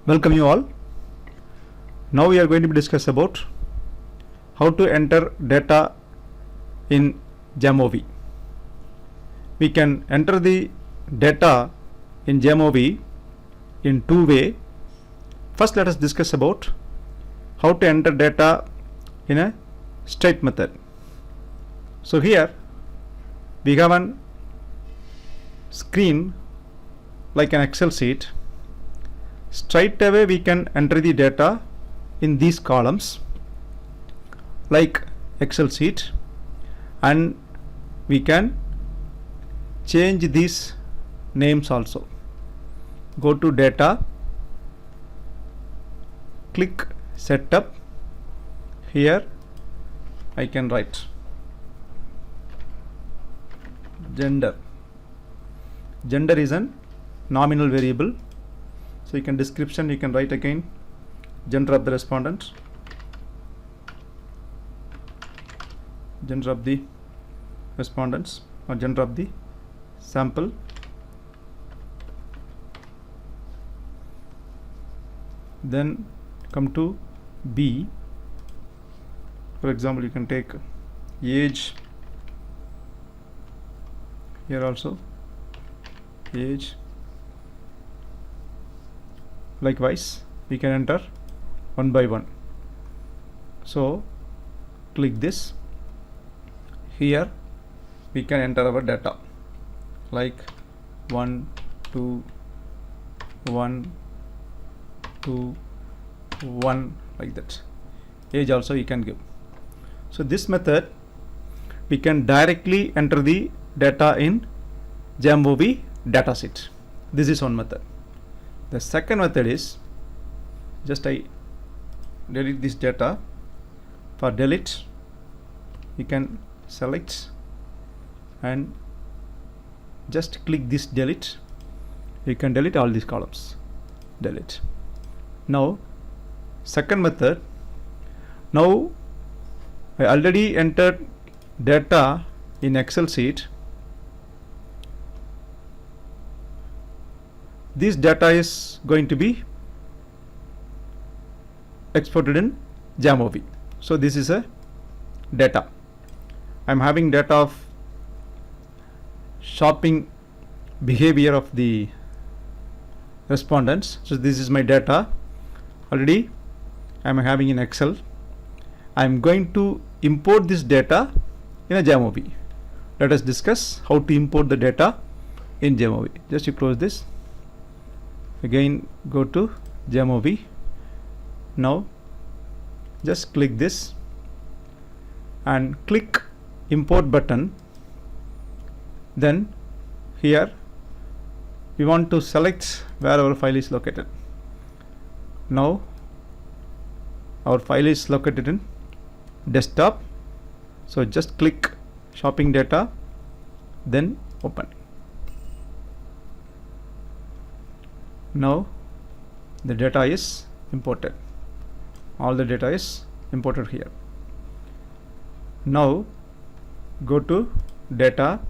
Welcome you all. Now we are going to discuss about how to enter data in Jamovi. We can enter the data in Jamovi in two ways. First, let us discuss about how to enter data in a straight method. So here we have an screen like an Excel sheet. Straight away we can enter the data in these columns like Excel sheet, and we can change these names also. Go to data, click setup. Here I can write gender. Gender is an nominal variable, so you can description, you can write again gender of the respondent, gender of the respondents, or gender of the sample. Then come to B. For example, you can take age. Here also age. Likewise we can enter one by one. So click this. Here we can enter our data like 1 2 1 2 1, like that. Age also you can give. So this method we can directly enter the data in Jamovi dataset. This is one method. The second method is just I delete this data. For delete, you can select and just click this delete. You can delete all these columns. Delete. Now second method. Now I already entered data in Excel sheet. This data is going to be exported in Jamovi. So this is a data. I'm having data of shopping behavior of the respondents. So this is my data. Already I'm having in Excel. I'm going to import this data in a Jamovi. Let us discuss how to import the data in Jamovi. Just you close this. Again go to Jamovi. Now just click this and click import button. Then here we want to select where our file is located. Now our file is located in desktop, so just click shopping data, then open. Now the data is imported. All the data is imported here. Now go to data,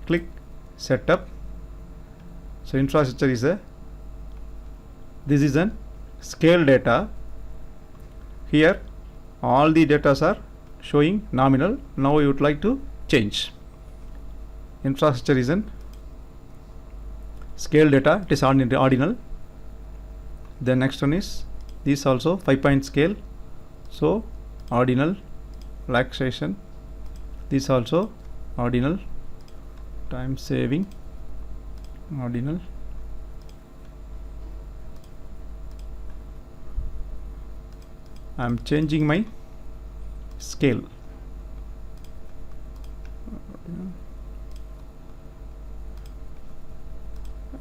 click setup. So infrastructure is this is an scale data. Here all the data are showing nominal. Now you would like to change. Infrastructure is an scale data, it is ordinal. The next one is this also 5-point scale, so ordinal. Relaxation, this also ordinal. Time saving, ordinal. I'm changing my scale.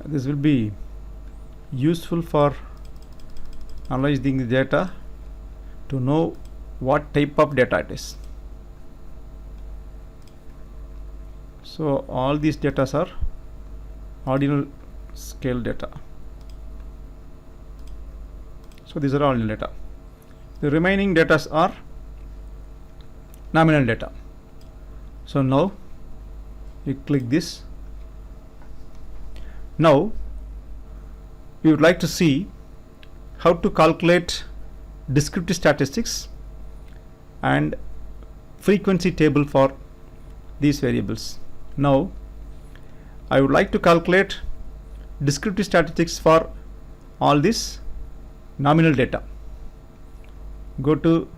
This will be useful for analyzing the data to know what type of data it is. So all these data are ordinal scale data. So these are ordinal data. The remaining data are nominal data. So now you click this. Now we would like to see how to calculate descriptive statistics and frequency table for these variables. Now I would like to calculate descriptive statistics for all this nominal data. Go to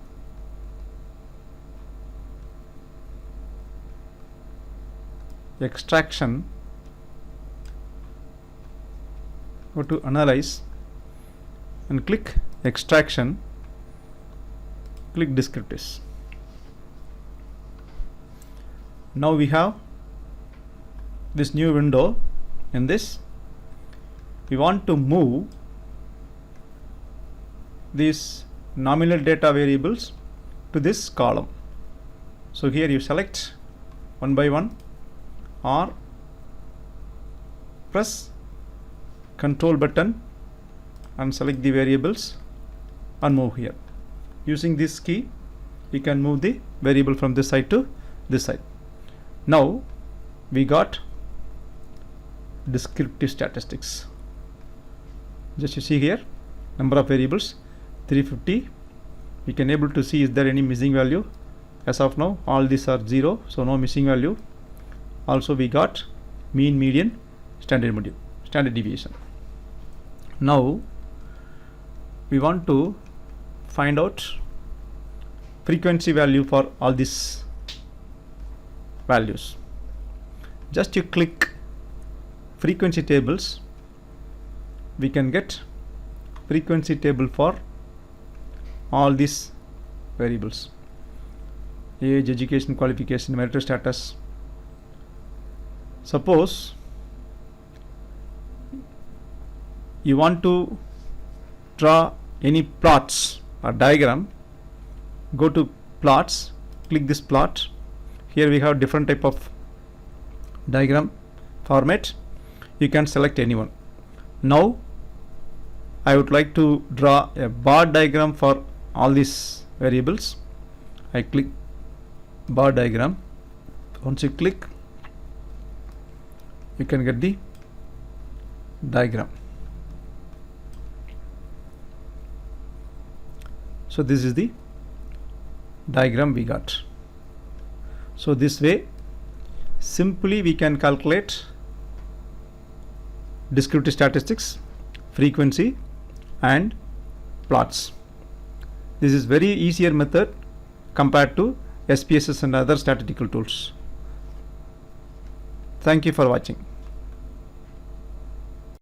extraction, go to analyze and click extraction, click descriptives. Now we have this new window. In this we want to move these nominal data variables to this column. So here you select one by one or press Control button and select the variables and move here. Using this key you can move the variable from this side to this side. Now we got descriptive statistics. Just you see here, number of variables 350. We can able to see is there any missing value. As of now all these are 0, so no missing value. Also we got mean, median, standard deviation. Now we want to find out frequency value for all these values. Just you click frequency tables, we can get frequency table for all these variables: age, education, qualification, marital status. Suppose you want to draw any plots or diagram, go to plots, click this plot. Here we have different type of diagram format. You can select anyone. Now I would like to draw a bar diagram for all these variables. I click bar diagram. Once you click, you can get the diagram. So this is the diagram we got. So this way simply we can calculate descriptive statistics, frequency and plots. This is very easier method compared to SPSS and other statistical tools. Thank you for watching.